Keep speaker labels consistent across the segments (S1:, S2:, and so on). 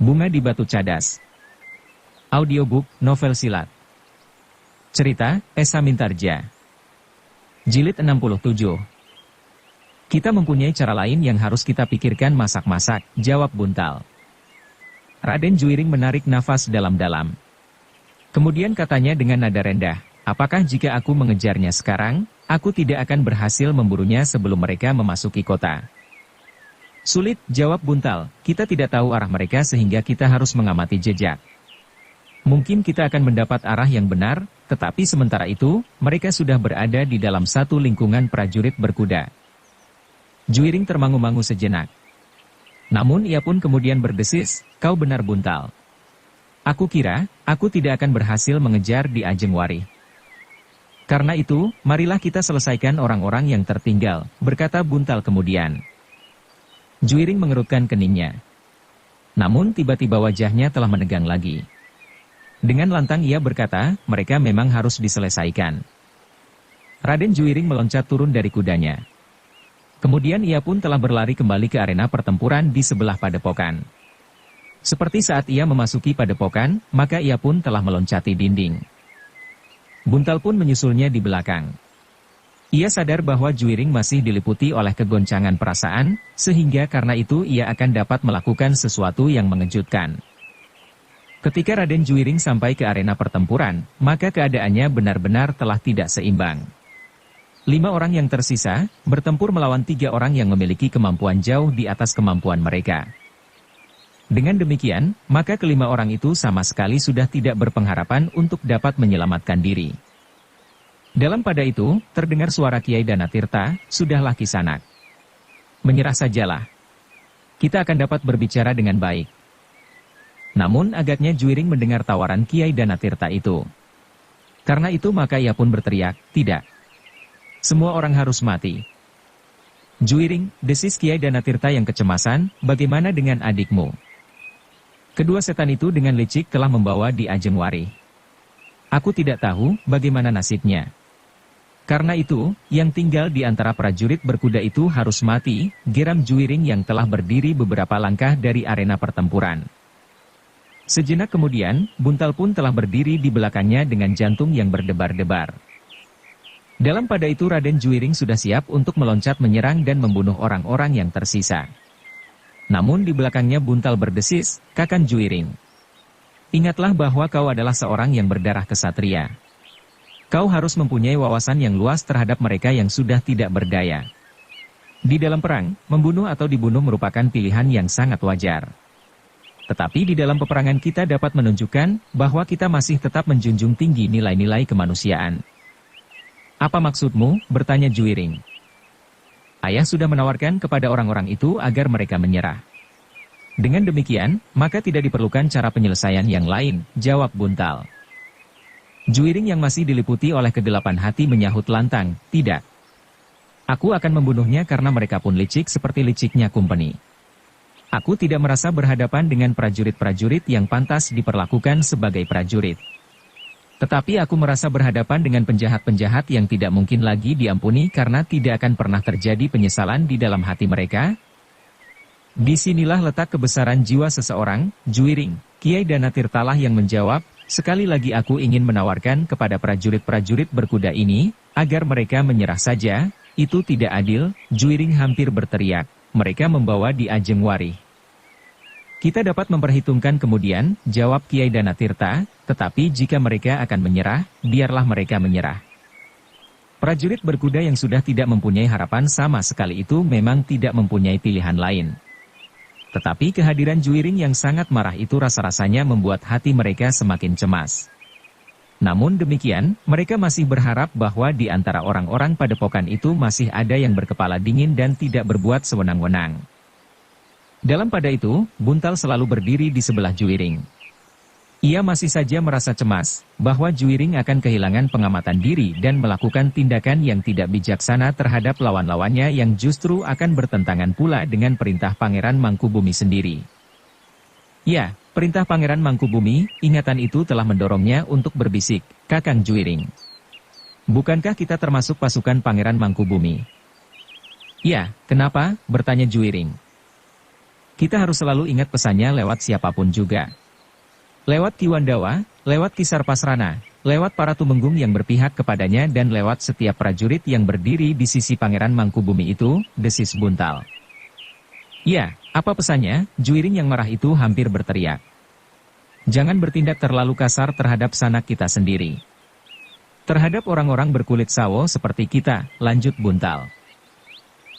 S1: Bunga di Batu Cadas. Audiobook, novel silat. Cerita, Esa Mintarja. Jilid 67. Kita mempunyai cara lain yang harus kita pikirkan masak-masak, jawab Buntal. Raden Juiring menarik nafas dalam-dalam. Kemudian katanya dengan nada rendah, apakah jika aku mengejarnya sekarang, aku tidak akan berhasil memburunya sebelum mereka memasuki kota? Sulit, jawab Buntal, kita tidak tahu arah mereka sehingga kita harus mengamati jejak. Mungkin kita akan mendapat arah yang benar, tetapi sementara itu, mereka sudah berada di dalam satu lingkungan prajurit berkuda. Juiring termangu-mangu sejenak. Namun ia pun kemudian berdesis, kau benar Buntal. Aku kira, aku tidak akan berhasil mengejar di Ajeng Wari. Karena itu, marilah kita selesaikan orang-orang yang tertinggal, berkata Buntal kemudian. Juiring mengerutkan keningnya. Namun tiba-tiba wajahnya telah menegang lagi. Dengan lantang ia berkata, mereka memang harus diselesaikan. Raden Juiring meloncat turun dari kudanya. Kemudian ia pun telah berlari kembali ke arena pertempuran di sebelah padepokan. Seperti saat ia memasuki padepokan, maka ia pun telah meloncati dinding. Buntal pun menyusulnya di belakang. Ia sadar bahwa Juiring masih diliputi oleh kegoncangan perasaan, sehingga karena itu ia akan dapat melakukan sesuatu yang mengejutkan. Ketika Raden Juiring sampai ke arena pertempuran, maka keadaannya benar-benar telah tidak seimbang. 5 orang yang tersisa, bertempur melawan 3 orang yang memiliki kemampuan jauh di atas kemampuan mereka. Dengan demikian, maka kelima orang itu sama sekali sudah tidak berpengharapan untuk dapat menyelamatkan diri. Dalam pada itu, terdengar suara Kiai Danatirta, sudahlah Kisanak. Menyerah sajalah. Kita akan dapat berbicara dengan baik. Namun agaknya Juiring mendengar tawaran Kiai Danatirta itu. Karena itu maka ia pun berteriak, tidak. Semua orang harus mati. Juiring, desis Kiai Danatirta yang kecemasan, bagaimana dengan adikmu? Kedua setan itu dengan licik telah membawa di Ajeng Wari. Aku tidak tahu bagaimana nasibnya. Karena itu, yang tinggal di antara prajurit berkuda itu harus mati, geram Juiring yang telah berdiri beberapa langkah dari arena pertempuran. Sejenak kemudian, Buntal pun telah berdiri di belakangnya dengan jantung yang berdebar-debar. Dalam pada itu Raden Juiring sudah siap untuk meloncat menyerang dan membunuh orang-orang yang tersisa. Namun di belakangnya Buntal berdesis, Kakang Juiring. Ingatlah bahwa kau adalah seorang yang berdarah kesatria. Kau harus mempunyai wawasan yang luas terhadap mereka yang sudah tidak berdaya. Di dalam perang, membunuh atau dibunuh merupakan pilihan yang sangat wajar. Tetapi di dalam peperangan kita dapat menunjukkan bahwa kita masih tetap menjunjung tinggi nilai-nilai kemanusiaan. Apa maksudmu? Bertanya Juiring. Ayah sudah menawarkan kepada orang-orang itu agar mereka menyerah. Dengan demikian, maka tidak diperlukan cara penyelesaian yang lain, jawab Buntal. Juiring yang masih diliputi oleh kegelapan hati menyahut lantang, tidak. Aku akan membunuhnya karena mereka pun licik seperti liciknya Kumpeni. Aku tidak merasa berhadapan dengan prajurit-prajurit yang pantas diperlakukan sebagai prajurit. Tetapi aku merasa berhadapan dengan penjahat-penjahat yang tidak mungkin lagi diampuni karena tidak akan pernah terjadi penyesalan di dalam hati mereka. Disinilah letak kebesaran jiwa seseorang, Juiring. Kiai Danatirtalah yang menjawab, sekali lagi aku ingin menawarkan kepada prajurit-prajurit berkuda ini, agar mereka menyerah saja, itu tidak adil, Juiring hampir berteriak. Mereka membawa di Ajeng Wari. Kita dapat memperhitungkan kemudian, jawab Kiai Danatirta, tetapi jika mereka akan menyerah, biarlah mereka menyerah. Prajurit berkuda yang sudah tidak mempunyai harapan sama sekali itu memang tidak mempunyai pilihan lain. Tetapi kehadiran Juiring yang sangat marah itu rasa-rasanya membuat hati mereka semakin cemas. Namun demikian, mereka masih berharap bahwa di antara orang-orang padepokan itu masih ada yang berkepala dingin dan tidak berbuat sewenang-wenang. Dalam pada itu, Buntal selalu berdiri di sebelah Juiring. Ia masih saja merasa cemas, bahwa Juiring akan kehilangan pengamatan diri dan melakukan tindakan yang tidak bijaksana terhadap lawan-lawannya yang justru akan bertentangan pula dengan perintah Pangeran Mangkubumi sendiri. Ya, perintah Pangeran Mangkubumi, ingatan itu telah mendorongnya untuk berbisik, Kakang Juiring. Bukankah kita termasuk pasukan Pangeran Mangkubumi? Ya, kenapa? Bertanya Juiring. Kita harus selalu ingat pesannya lewat siapapun juga. Lewat Ki Wandawa, lewat Ki Sarpasrana, lewat para tumenggung yang berpihak kepadanya dan lewat setiap prajurit yang berdiri di sisi Pangeran Mangkubumi itu, desis Buntal. Ya, apa pesannya? Juiring yang marah itu hampir berteriak. Jangan bertindak terlalu kasar terhadap sanak kita sendiri. Terhadap orang-orang berkulit sawo seperti kita, lanjut Buntal.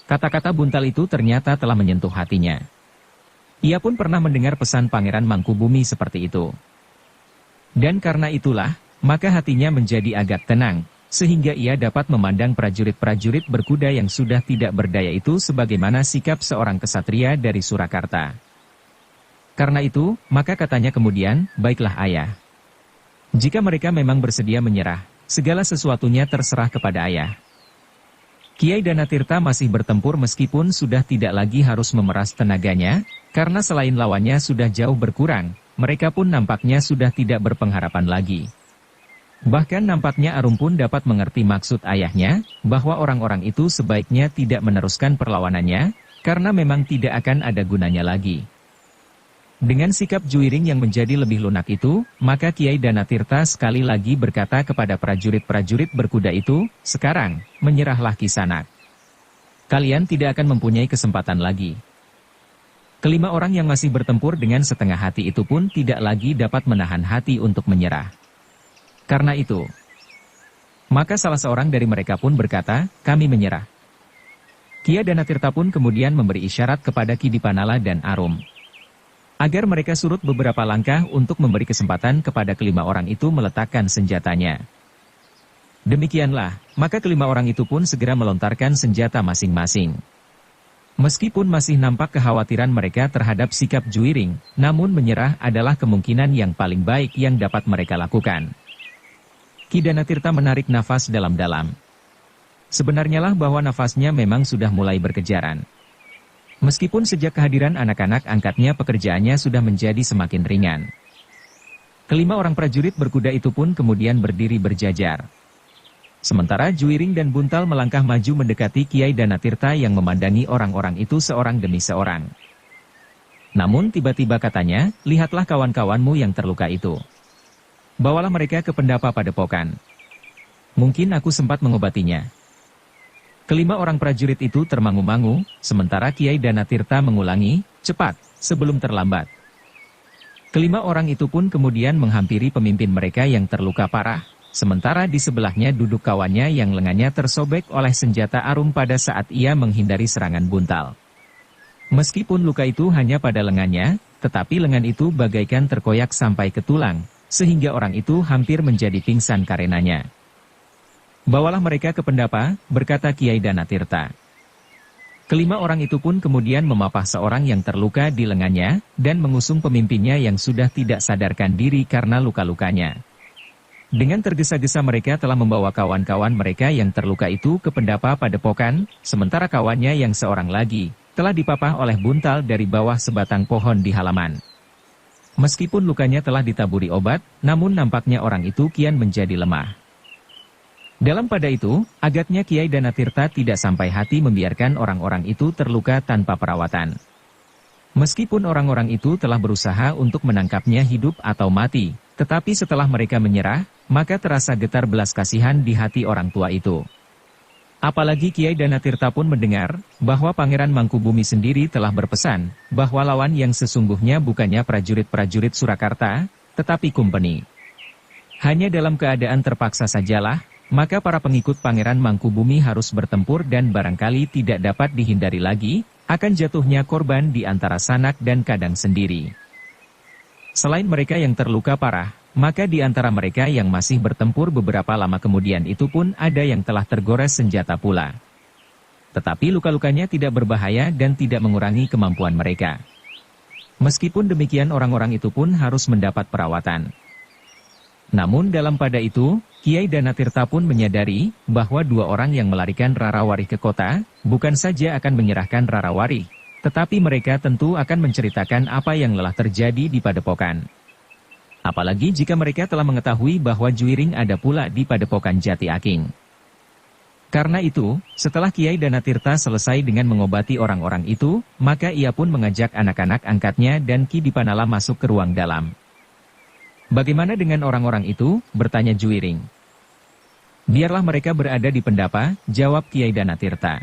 S1: Kata-kata Buntal itu ternyata telah menyentuh hatinya. Ia pun pernah mendengar pesan Pangeran Mangkubumi seperti itu. Dan karena itulah, maka hatinya menjadi agak tenang, sehingga ia dapat memandang prajurit-prajurit berkuda yang sudah tidak berdaya itu sebagaimana sikap seorang kesatria dari Surakarta. Karena itu, maka katanya kemudian, baiklah ayah. Jika mereka memang bersedia menyerah, segala sesuatunya terserah kepada ayah. Kiai Danatirta masih bertempur meskipun sudah tidak lagi harus memeras tenaganya, karena selain lawannya sudah jauh berkurang, mereka pun nampaknya sudah tidak berpengharapan lagi. Bahkan nampaknya Arum pun dapat mengerti maksud ayahnya, bahwa orang-orang itu sebaiknya tidak meneruskan perlawanannya, karena memang tidak akan ada gunanya lagi. Dengan sikap Juiring yang menjadi lebih lunak itu, maka Kiai Danatirta sekali lagi berkata kepada prajurit-prajurit berkuda itu, sekarang, menyerahlah Kisanak. Kalian tidak akan mempunyai kesempatan lagi. Kelima orang yang masih bertempur dengan setengah hati itu pun tidak lagi dapat menahan hati untuk menyerah. Karena itu, maka salah seorang dari mereka pun berkata, kami menyerah. Kiai Danatirta pun kemudian memberi isyarat kepada Ki Dipanala dan Arum, agar mereka surut beberapa langkah untuk memberi kesempatan kepada kelima orang itu meletakkan senjatanya. Demikianlah, maka kelima orang itu pun segera melontarkan senjata masing-masing. Meskipun masih nampak kekhawatiran mereka terhadap sikap Juiring, namun menyerah adalah kemungkinan yang paling baik yang dapat mereka lakukan. Ki Danatirta menarik nafas dalam-dalam. Sebenarnya lah bahwa nafasnya memang sudah mulai berkejaran. Meskipun sejak kehadiran anak-anak angkatnya pekerjaannya sudah menjadi semakin ringan. Kelima orang prajurit berkuda itu pun kemudian berdiri berjajar. Sementara Juiring dan Buntal melangkah maju mendekati Kiai Danatirta yang memandangi orang-orang itu seorang demi seorang. Namun tiba-tiba katanya, lihatlah kawan-kawanmu yang terluka itu. Bawalah mereka ke pendapa padepokan. Mungkin aku sempat mengobatinya. Kelima orang prajurit itu termangu-mangu, sementara Kiai Danatirta mengulangi, cepat, sebelum terlambat. Kelima orang itu pun kemudian menghampiri pemimpin mereka yang terluka parah, sementara di sebelahnya duduk kawannya yang lengannya tersobek oleh senjata Arum pada saat ia menghindari serangan Buntal. Meskipun luka itu hanya pada lengannya, tetapi lengan itu bagaikan terkoyak sampai ke tulang, sehingga orang itu hampir menjadi pingsan karenanya. Bawalah mereka ke pendapa, berkata Kiai Danatirta. Kelima orang itu pun kemudian memapah seorang yang terluka di lengannya, dan mengusung pemimpinnya yang sudah tidak sadarkan diri karena luka-lukanya. Dengan tergesa-gesa mereka telah membawa kawan-kawan mereka yang terluka itu ke pendapa padepokan, sementara kawannya yang seorang lagi, telah dipapah oleh Buntal dari bawah sebatang pohon di halaman. Meskipun lukanya telah ditaburi obat, namun nampaknya orang itu kian menjadi lemah. Dalam pada itu, agaknya Kiai Danatirta tidak sampai hati membiarkan orang-orang itu terluka tanpa perawatan. Meskipun orang-orang itu telah berusaha untuk menangkapnya hidup atau mati, tetapi setelah mereka menyerah, maka terasa getar belas kasihan di hati orang tua itu. Apalagi Kiai Danatirta pun mendengar, bahwa Pangeran Mangkubumi sendiri telah berpesan, bahwa lawan yang sesungguhnya bukannya prajurit-prajurit Surakarta, tetapi Kumpeni. Hanya dalam keadaan terpaksa sajalah, maka para pengikut Pangeran Mangkubumi harus bertempur dan barangkali tidak dapat dihindari lagi, akan jatuhnya korban di antara Sanak dan Kadang sendiri. Selain mereka yang terluka parah, maka di antara mereka yang masih bertempur beberapa lama kemudian itu pun ada yang telah tergores senjata pula. Tetapi luka-lukanya tidak berbahaya dan tidak mengurangi kemampuan mereka. Meskipun demikian orang-orang itu pun harus mendapat perawatan. Namun dalam pada itu, Kiai Danatirta pun menyadari bahwa dua orang yang melarikan Rarawari ke kota, bukan saja akan menyerahkan Rarawari, tetapi mereka tentu akan menceritakan apa yang telah terjadi di padepokan. Apalagi jika mereka telah mengetahui bahwa Juiring ada pula di padepokan Jati Aking. Karena itu, setelah Kiai Danatirta selesai dengan mengobati orang-orang itu, maka ia pun mengajak anak-anak angkatnya dan Ki Dipanala masuk ke ruang dalam. "Bagaimana dengan orang-orang itu?" bertanya Juwiring. "Biarlah mereka berada di pendapa," jawab Kiai Danatirta.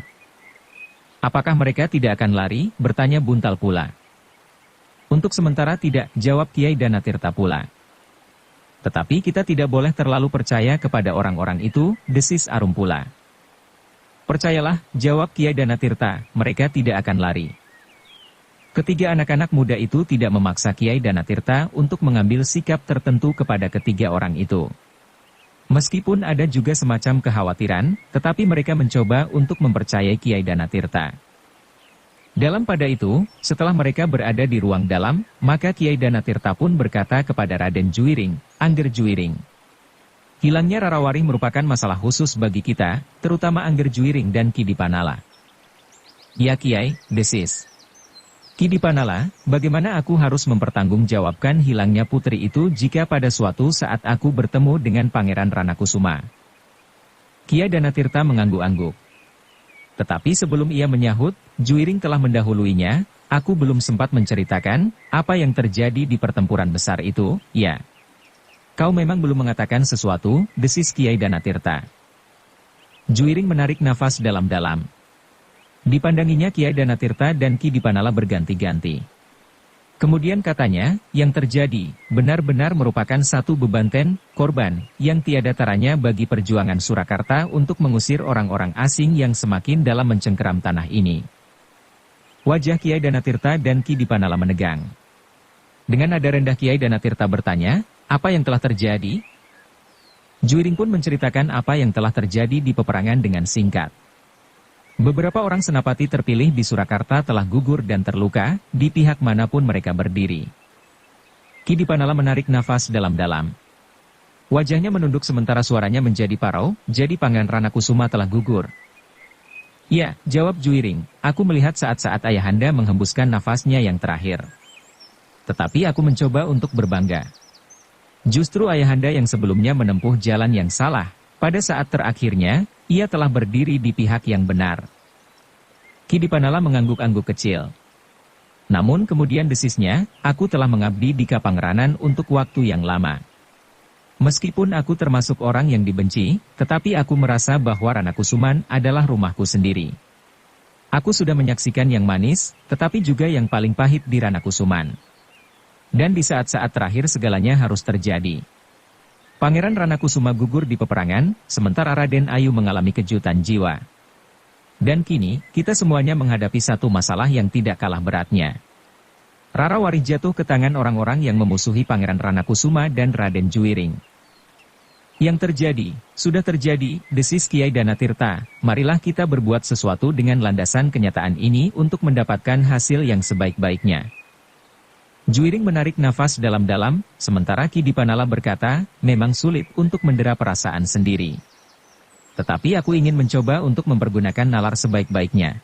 S1: "Apakah mereka tidak akan lari?" bertanya Buntal pula. "Untuk sementara tidak," jawab Kiai Danatirta pula. "Tetapi kita tidak boleh terlalu percaya kepada orang-orang itu," desis Arum pula. "Percayalah," jawab Kiai Danatirta, "mereka tidak akan lari." Ketiga anak-anak muda itu tidak memaksa Kiai Danatirta untuk mengambil sikap tertentu kepada ketiga orang itu. Meskipun ada juga semacam kekhawatiran, tetapi mereka mencoba untuk mempercayai Kiai Danatirta. Dalam pada itu, setelah mereka berada di ruang dalam, maka Kiai Danatirta pun berkata kepada Raden Juwiring, "Angger Juwiring, hilangnya Rarawari merupakan masalah khusus bagi kita, terutama Angger Juwiring dan Ki Dipanala." "Ya Kiai," desis. "Ki Dipanala, bagaimana aku harus mempertanggungjawabkan hilangnya putri itu jika pada suatu saat aku bertemu dengan Pangeran Ranakusuma?" Kiai Danatirta mengangguk-angguk. Tetapi sebelum ia menyahut, Juwiring telah mendahuluinya, "Aku belum sempat menceritakan apa yang terjadi di pertempuran besar itu, ya." "Kau memang belum mengatakan sesuatu," desis Kiai Danatirta. Juwiring menarik nafas dalam-dalam. Dipandanginya Kiai Danatirta dan Ki Dipanala berganti-ganti. Kemudian katanya, "Yang terjadi, benar-benar merupakan satu bebanten, korban, yang tiada taranya bagi perjuangan Surakarta untuk mengusir orang-orang asing yang semakin dalam mencengkeram tanah ini." Wajah Kiai Danatirta dan Ki Dipanala menegang. Dengan nada rendah Kiai Danatirta bertanya, "Apa yang telah terjadi?" Juwiring pun menceritakan apa yang telah terjadi di peperangan dengan singkat. Beberapa orang senapati terpilih di Surakarta telah gugur dan terluka, di pihak manapun mereka berdiri. Ki Dipanala menarik nafas dalam-dalam. Wajahnya menunduk sementara suaranya menjadi parau, "Jadi Pangeran Ranakusuma telah gugur?" "Ya," jawab Juwiring, "aku melihat saat-saat ayahanda menghembuskan nafasnya yang terakhir. Tetapi aku mencoba untuk berbangga. Justru ayahanda yang sebelumnya menempuh jalan yang salah, pada saat terakhirnya, ia telah berdiri di pihak yang benar." Ki Dipanala mengangguk-angguk kecil. Namun kemudian desisnya, "Aku telah mengabdi di Kapangranan untuk waktu yang lama. Meskipun aku termasuk orang yang dibenci, tetapi aku merasa bahwa Ranakusuman adalah rumahku sendiri. Aku sudah menyaksikan yang manis, tetapi juga yang paling pahit di Ranakusuman. Dan di saat-saat terakhir segalanya harus terjadi. Pangeran Ranakusuma gugur di peperangan, sementara Raden Ayu mengalami kejutan jiwa. Dan kini, kita semuanya menghadapi satu masalah yang tidak kalah beratnya. Rarawari jatuh ke tangan orang-orang yang memusuhi Pangeran Ranakusuma dan Raden Juwiring." "Yang terjadi, sudah terjadi," desis Kiai Danatirta. "Marilah kita berbuat sesuatu dengan landasan kenyataan ini untuk mendapatkan hasil yang sebaik-baiknya." Juwiring menarik nafas dalam-dalam, sementara Ki Dipanala berkata, "Memang sulit untuk mendera perasaan sendiri. Tetapi aku ingin mencoba untuk mempergunakan nalar sebaik-baiknya."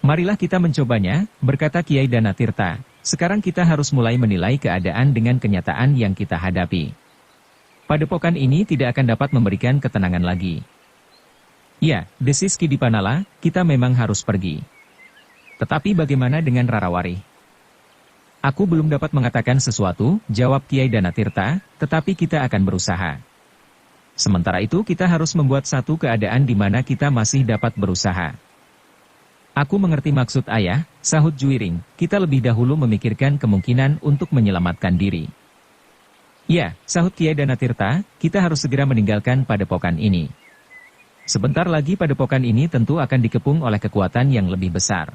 S1: "Marilah kita mencobanya," berkata Kiai Danatirta. "Sekarang kita harus mulai menilai keadaan dengan kenyataan yang kita hadapi. Padepokan ini tidak akan dapat memberikan ketenangan lagi." "Ya," desis Ki Dipanala, "kita memang harus pergi. Tetapi bagaimana dengan Rarawari?" "Aku belum dapat mengatakan sesuatu," jawab Kiai Danatirta, "tetapi kita akan berusaha. Sementara itu kita harus membuat satu keadaan di mana kita masih dapat berusaha." "Aku mengerti maksud ayah," sahut Juwiring, "kita lebih dahulu memikirkan kemungkinan untuk menyelamatkan diri." "Ya," sahut Kiai Danatirta, "kita harus segera meninggalkan padepokan ini. Sebentar lagi padepokan ini tentu akan dikepung oleh kekuatan yang lebih besar.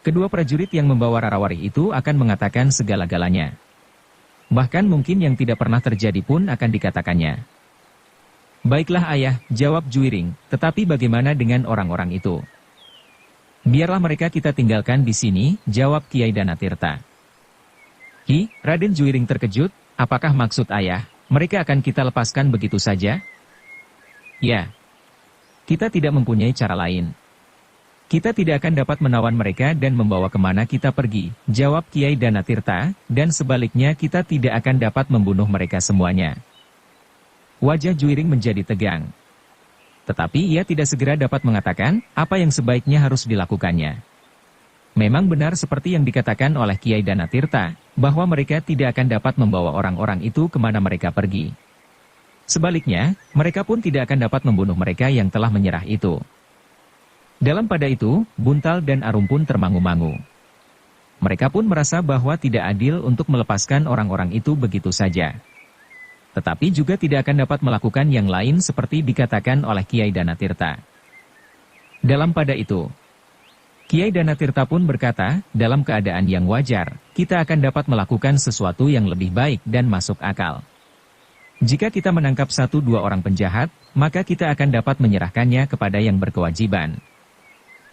S1: Kedua prajurit yang membawa Rarawari itu akan mengatakan segala-galanya. Bahkan mungkin yang tidak pernah terjadi pun akan dikatakannya." "Baiklah ayah," jawab Juwiring, "tetapi bagaimana dengan orang-orang itu?" "Biarlah mereka kita tinggalkan di sini," jawab Kiai Danatirta. "Hi," Raden Juwiring terkejut, "apakah maksud ayah, mereka akan kita lepaskan begitu saja?" "Ya. Kita tidak mempunyai cara lain. Kita tidak akan dapat menawan mereka dan membawa kemana kita pergi," jawab Kiai Danatirta, "dan sebaliknya kita tidak akan dapat membunuh mereka semuanya." Wajah Juwiring menjadi tegang. Tetapi ia tidak segera dapat mengatakan apa yang sebaiknya harus dilakukannya. Memang benar seperti yang dikatakan oleh Kiai Danatirta, bahwa mereka tidak akan dapat membawa orang-orang itu kemana mereka pergi. Sebaliknya, mereka pun tidak akan dapat membunuh mereka yang telah menyerah itu. Dalam pada itu, Buntal dan Arum pun termangu-mangu. Mereka pun merasa bahwa tidak adil untuk melepaskan orang-orang itu begitu saja. Tetapi juga tidak akan dapat melakukan yang lain seperti dikatakan oleh Kiai Danatirta. Dalam pada itu, Kiai Danatirta pun berkata, dalam keadaan yang wajar, kita akan dapat melakukan sesuatu yang lebih baik dan masuk akal. Jika kita menangkap 1-2 orang penjahat, maka kita akan dapat menyerahkannya kepada yang berkewajiban.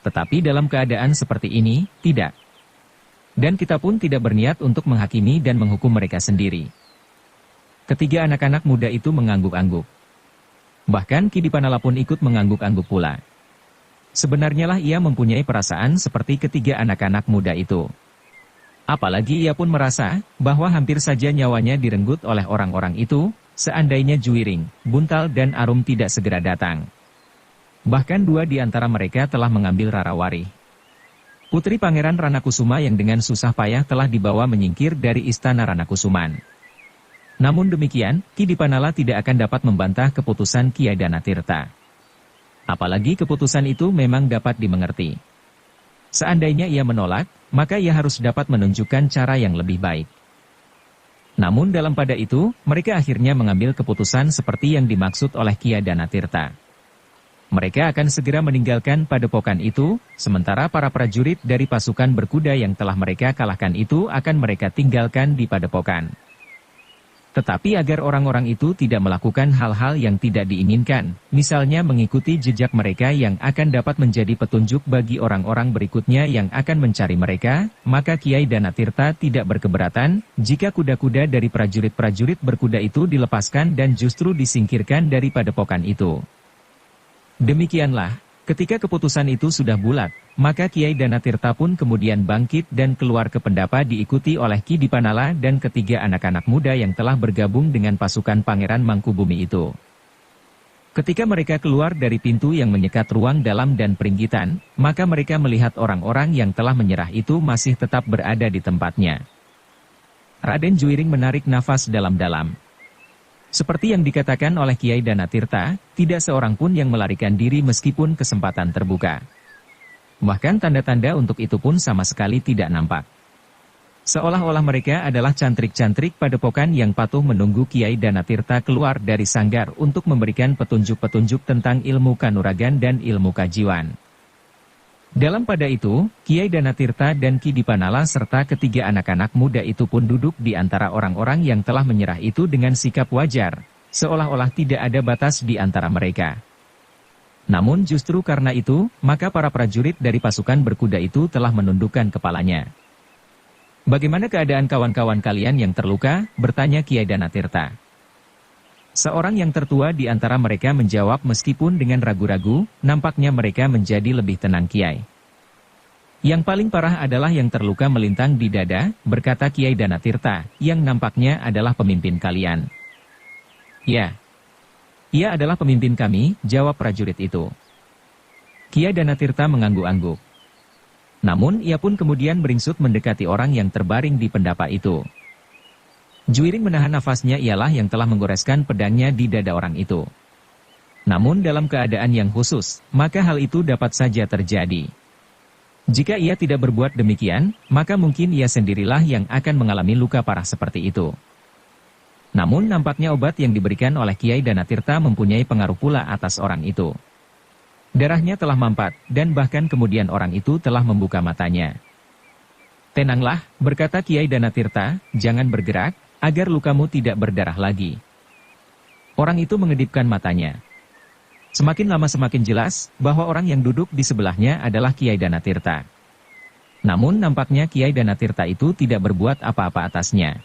S1: Tetapi dalam keadaan seperti ini, tidak. Dan kita pun tidak berniat untuk menghakimi dan menghukum mereka sendiri. Ketiga anak-anak muda itu mengangguk-angguk. Bahkan Ki Dipanala pun ikut mengangguk-angguk pula. Sebenarnya lah ia mempunyai perasaan seperti ketiga anak-anak muda itu. Apalagi ia pun merasa bahwa hampir saja nyawanya direnggut oleh orang-orang itu, seandainya Juwiring, Buntal dan Arum tidak segera datang. Bahkan 2 di antara mereka telah mengambil Rarawari. Putri Pangeran Ranakusuma yang dengan susah payah telah dibawa menyingkir dari istana Ranakusuman. Namun demikian, Ki Dipanala tidak akan dapat membantah keputusan Kiai Danatirta. Apalagi keputusan itu memang dapat dimengerti. Seandainya ia menolak, maka ia harus dapat menunjukkan cara yang lebih baik. Namun dalam pada itu, mereka akhirnya mengambil keputusan seperti yang dimaksud oleh Kiai Danatirta. Mereka akan segera meninggalkan padepokan itu, sementara para prajurit dari pasukan berkuda yang telah mereka kalahkan itu akan mereka tinggalkan di padepokan. Tetapi agar orang-orang itu tidak melakukan hal-hal yang tidak diinginkan, misalnya mengikuti jejak mereka yang akan dapat menjadi petunjuk bagi orang-orang berikutnya yang akan mencari mereka, maka Kiai Danatirta tidak berkeberatan jika kuda-kuda dari prajurit-prajurit berkuda itu dilepaskan dan justru disingkirkan dari padepokan itu. Demikianlah, ketika keputusan itu sudah bulat, maka Kiai Danatirta pun kemudian bangkit dan keluar ke Pendapa diikuti oleh Ki Dipanala dan ketiga anak-anak muda yang telah bergabung dengan pasukan Pangeran Mangkubumi itu. Ketika mereka keluar dari pintu yang menyekat ruang dalam dan peringgitan, maka mereka melihat orang-orang yang telah menyerah itu masih tetap berada di tempatnya. Raden Juwiring menarik nafas dalam-dalam. Seperti yang dikatakan oleh Kiai Danatirta, tidak seorang pun yang melarikan diri meskipun kesempatan terbuka. Bahkan tanda-tanda untuk itu pun sama sekali tidak nampak. Seolah-olah mereka adalah cantrik-cantrik padepokan yang patuh menunggu Kiai Danatirta keluar dari sanggar untuk memberikan petunjuk-petunjuk tentang ilmu kanuragan dan ilmu kajiwan. Dalam pada itu, Kiai Danatirta dan Ki Dipanala serta ketiga anak-anak muda itu pun duduk di antara orang-orang yang telah menyerah itu dengan sikap wajar, seolah-olah tidak ada batas di antara mereka. Namun justru karena itu, maka para prajurit dari pasukan berkuda itu telah menundukkan kepalanya. "Bagaimana keadaan kawan-kawan kalian yang terluka?" bertanya Kiai Danatirta. Seorang yang tertua di antara mereka menjawab meskipun dengan ragu-ragu, nampaknya mereka menjadi lebih tenang Kiai. "Yang paling parah adalah yang terluka melintang di dada," berkata Kiai Danatirta, "yang nampaknya adalah pemimpin kalian." "Ya, ia adalah pemimpin kami," jawab prajurit itu. Kiai Danatirta mengangguk-angguk. Namun ia pun kemudian beringsut mendekati orang yang terbaring di pendapa itu. Juwiring menahan nafasnya ialah yang telah menggoreskan pedangnya di dada orang itu. Namun dalam keadaan yang khusus, maka hal itu dapat saja terjadi. Jika ia tidak berbuat demikian, maka mungkin ia sendirilah yang akan mengalami luka parah seperti itu. Namun nampaknya obat yang diberikan oleh Kiai Danatirta mempunyai pengaruh pula atas orang itu. Darahnya telah mampat, dan bahkan kemudian orang itu telah membuka matanya. "Tenanglah," berkata Kiai Danatirta, "jangan bergerak, agar lukamu tidak berdarah lagi." Orang itu mengedipkan matanya. Semakin lama semakin jelas, bahwa orang yang duduk di sebelahnya adalah Kiai Danatirta. Namun nampaknya Kiai Danatirta itu tidak berbuat apa-apa atasnya.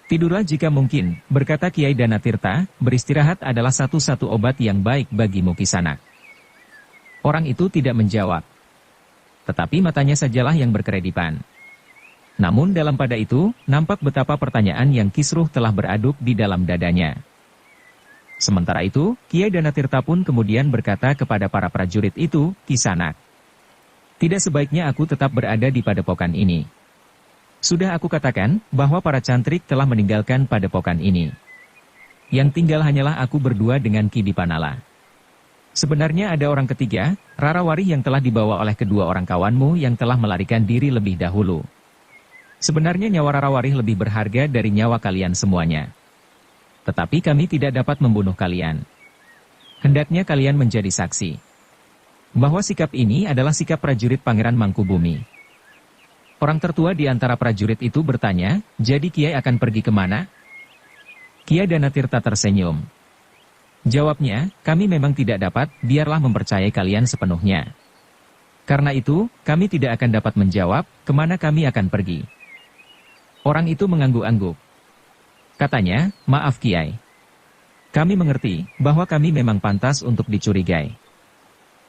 S1: "Tidurlah jika mungkin," berkata Kiai Danatirta, "beristirahat adalah satu-satu obat yang baik bagimu Kisanak." Orang itu tidak menjawab. Tetapi matanya sajalah yang berkeredipan. Namun dalam pada itu, nampak betapa pertanyaan yang kisruh telah beraduk di dalam dadanya. Sementara itu, Kiai Danatirta pun kemudian berkata kepada para prajurit itu, "Kisanak, tidak sebaiknya aku tetap berada di padepokan ini. Sudah aku katakan, bahwa para cantrik telah meninggalkan padepokan ini. Yang tinggal hanyalah aku berdua dengan Ki Dipanala. Sebenarnya ada orang ketiga, Rarawari yang telah dibawa oleh kedua orang kawanmu yang telah melarikan diri lebih dahulu. Sebenarnya nyawa Rarawari lebih berharga dari nyawa kalian semuanya. Tetapi kami tidak dapat membunuh kalian. Hendaknya kalian menjadi saksi bahwa sikap ini adalah sikap prajurit Pangeran Mangkubumi." Orang tertua di antara prajurit itu bertanya, "Jadi Kiai akan pergi kemana?" Kiai Danatirta tersenyum. Jawabnya, "Kami memang tidak dapat, biarlah mempercayai kalian sepenuhnya. Karena itu, kami tidak akan dapat menjawab, kemana kami akan pergi." Orang itu mengangguk-angguk. Katanya, "Maaf Kiai. Kami mengerti, bahwa kami memang pantas untuk dicurigai.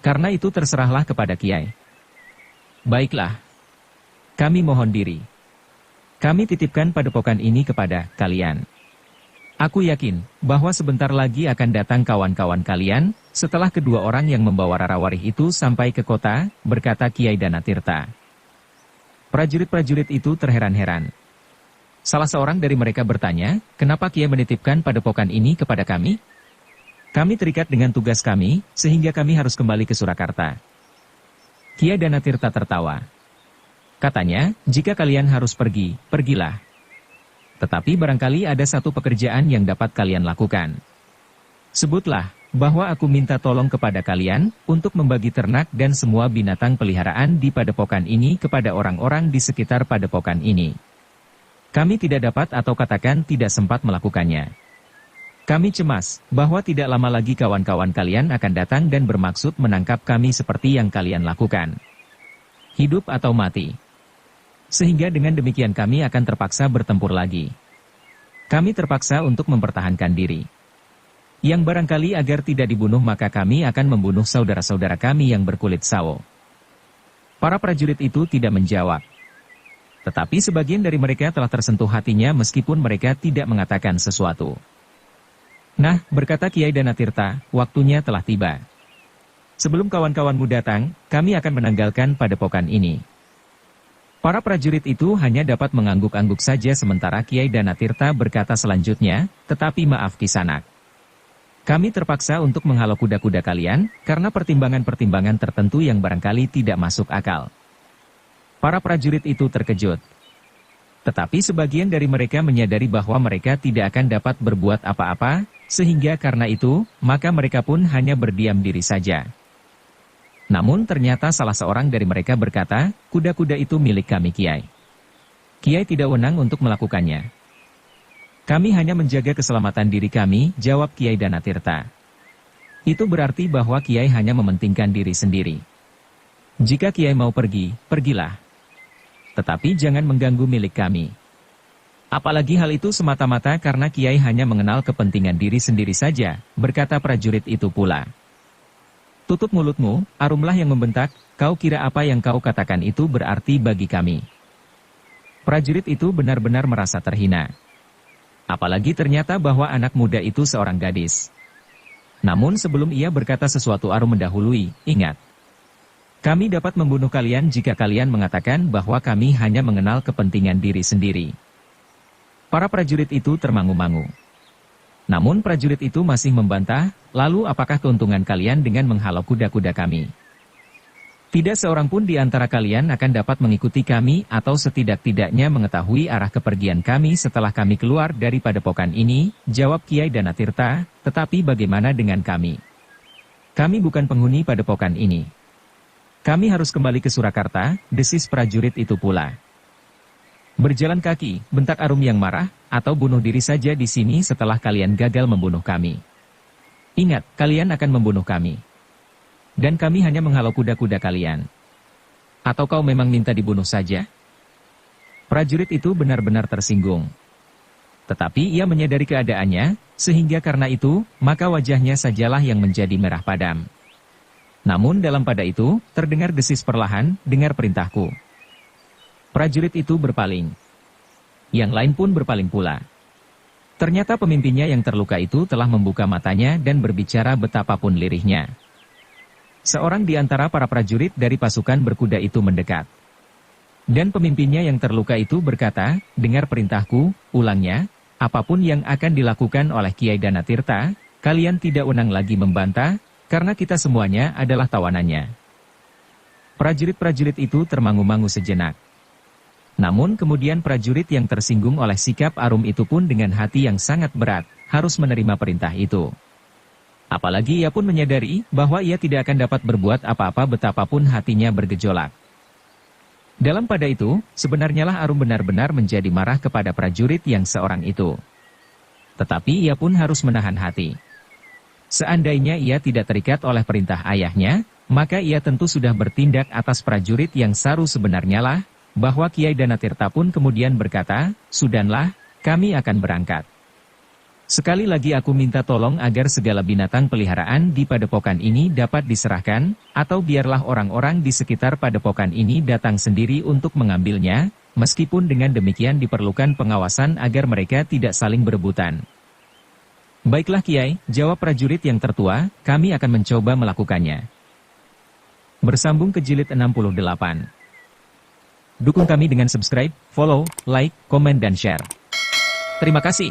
S1: Karena itu terserahlah kepada Kiai." "Baiklah. Kami mohon diri. Kami titipkan padepokan ini kepada kalian. Aku yakin, bahwa sebentar lagi akan datang kawan-kawan kalian, setelah kedua orang yang membawa Rarawari itu sampai ke kota," berkata Kiai Danatirta. Prajurit-prajurit itu terheran-heran. Salah seorang dari mereka bertanya, "Kenapa Kiai menitipkan padepokan ini kepada kami? Kami terikat dengan tugas kami, sehingga kami harus kembali ke Surakarta." Kiai Danatirta tertawa. Katanya, "Jika kalian harus pergi, pergilah. Tetapi barangkali ada satu pekerjaan yang dapat kalian lakukan. Sebutlah, bahwa aku minta tolong kepada kalian, untuk membagi ternak dan semua binatang peliharaan di padepokan ini kepada orang-orang di sekitar padepokan ini. Kami tidak dapat atau katakan tidak sempat melakukannya. Kami cemas, bahwa tidak lama lagi kawan-kawan kalian akan datang dan bermaksud menangkap kami seperti yang kalian lakukan. Hidup atau mati. Sehingga dengan demikian kami akan terpaksa bertempur lagi. Kami terpaksa untuk mempertahankan diri. Yang barangkali agar tidak dibunuh maka kami akan membunuh saudara-saudara kami yang berkulit sawo." Para prajurit itu tidak menjawab. Tetapi sebagian dari mereka telah tersentuh hatinya meskipun mereka tidak mengatakan sesuatu. "Nah," berkata Kiai Danatirta, "waktunya telah tiba. Sebelum kawan-kawanmu datang, kami akan menanggalkan padepokan ini." Para prajurit itu hanya dapat mengangguk-angguk saja sementara Kiai Danatirta berkata selanjutnya, "Tetapi maaf Kisanak. Kami terpaksa untuk menghalau kuda-kuda kalian, karena pertimbangan-pertimbangan tertentu yang barangkali tidak masuk akal." Para prajurit itu terkejut. Tetapi sebagian dari mereka menyadari bahwa mereka tidak akan dapat berbuat apa-apa, sehingga karena itu, maka mereka pun hanya berdiam diri saja. Namun ternyata salah seorang dari mereka berkata, "Kuda-kuda itu milik kami Kiai. Kiai tidak wenang untuk melakukannya. Kami hanya menjaga keselamatan diri kami," jawab Kiai Danatirta. "Itu berarti bahwa Kiai hanya mementingkan diri sendiri. Jika Kiai mau pergi, pergilah. Tetapi jangan mengganggu milik kami. Apalagi hal itu semata-mata karena Kiai hanya mengenal kepentingan diri sendiri saja," berkata prajurit itu pula. "Tutup mulutmu, Arumlah yang membentak, kau kira apa yang kau katakan itu berarti bagi kami?" Prajurit itu benar-benar merasa terhina. Apalagi ternyata bahwa anak muda itu seorang gadis. Namun sebelum ia berkata sesuatu Arum mendahului, "Ingat. Kami dapat membunuh kalian jika kalian mengatakan bahwa kami hanya mengenal kepentingan diri sendiri." Para prajurit itu termangu-mangu. Namun prajurit itu masih membantah, "Lalu apakah keuntungan kalian dengan menghalau kuda-kuda kami? Tidak seorang pun di antara kalian akan dapat mengikuti kami atau setidak-tidaknya mengetahui arah kepergian kami setelah kami keluar dari padepokan ini," jawab Kiai Danatirta, "tetapi bagaimana dengan kami? Kami bukan penghuni padepokan ini. Kami harus kembali ke Surakarta," desis prajurit itu pula. "Berjalan kaki," bentak Arum yang marah, "atau bunuh diri saja di sini setelah kalian gagal membunuh kami. Ingat, kalian akan membunuh kami. Dan kami hanya menghalau kuda-kuda kalian. Atau kau memang minta dibunuh saja?" Prajurit itu benar-benar tersinggung. Tetapi ia menyadari keadaannya, sehingga karena itu, maka wajahnya sajalah yang menjadi merah padam. Namun dalam pada itu, terdengar desis perlahan, "Dengar perintahku." Prajurit itu berpaling. Yang lain pun berpaling pula. Ternyata pemimpinnya yang terluka itu telah membuka matanya dan berbicara betapapun lirihnya. Seorang di antara para prajurit dari pasukan berkuda itu mendekat. Dan pemimpinnya yang terluka itu berkata, "Dengar perintahku," ulangnya, "apapun yang akan dilakukan oleh Kiai Danatirta, kalian tidak wenang lagi membantah, karena kita semuanya adalah tawanannya." Prajurit-prajurit itu termangu-mangu sejenak. Namun kemudian prajurit yang tersinggung oleh sikap Arum itu pun dengan hati yang sangat berat, harus menerima perintah itu. Apalagi ia pun menyadari bahwa ia tidak akan dapat berbuat apa-apa betapapun hatinya bergejolak. Dalam pada itu, sebenarnya lah Arum benar-benar menjadi marah kepada prajurit yang seorang itu. Tetapi ia pun harus menahan hati. Seandainya ia tidak terikat oleh perintah ayahnya, maka ia tentu sudah bertindak atas prajurit yang saru sebenarnya lah, bahwa Kiai Danatirta pun kemudian berkata, "Sudanlah, kami akan berangkat. Sekali lagi aku minta tolong agar segala binatang peliharaan di padepokan ini dapat diserahkan, atau biarlah orang-orang di sekitar padepokan ini datang sendiri untuk mengambilnya, meskipun dengan demikian diperlukan pengawasan agar mereka tidak saling berebutan." "Baiklah Kiai," jawab prajurit yang tertua, "kami akan mencoba melakukannya." Bersambung ke jilid 68. Dukung kami dengan subscribe, follow, like, komen dan share. Terima kasih.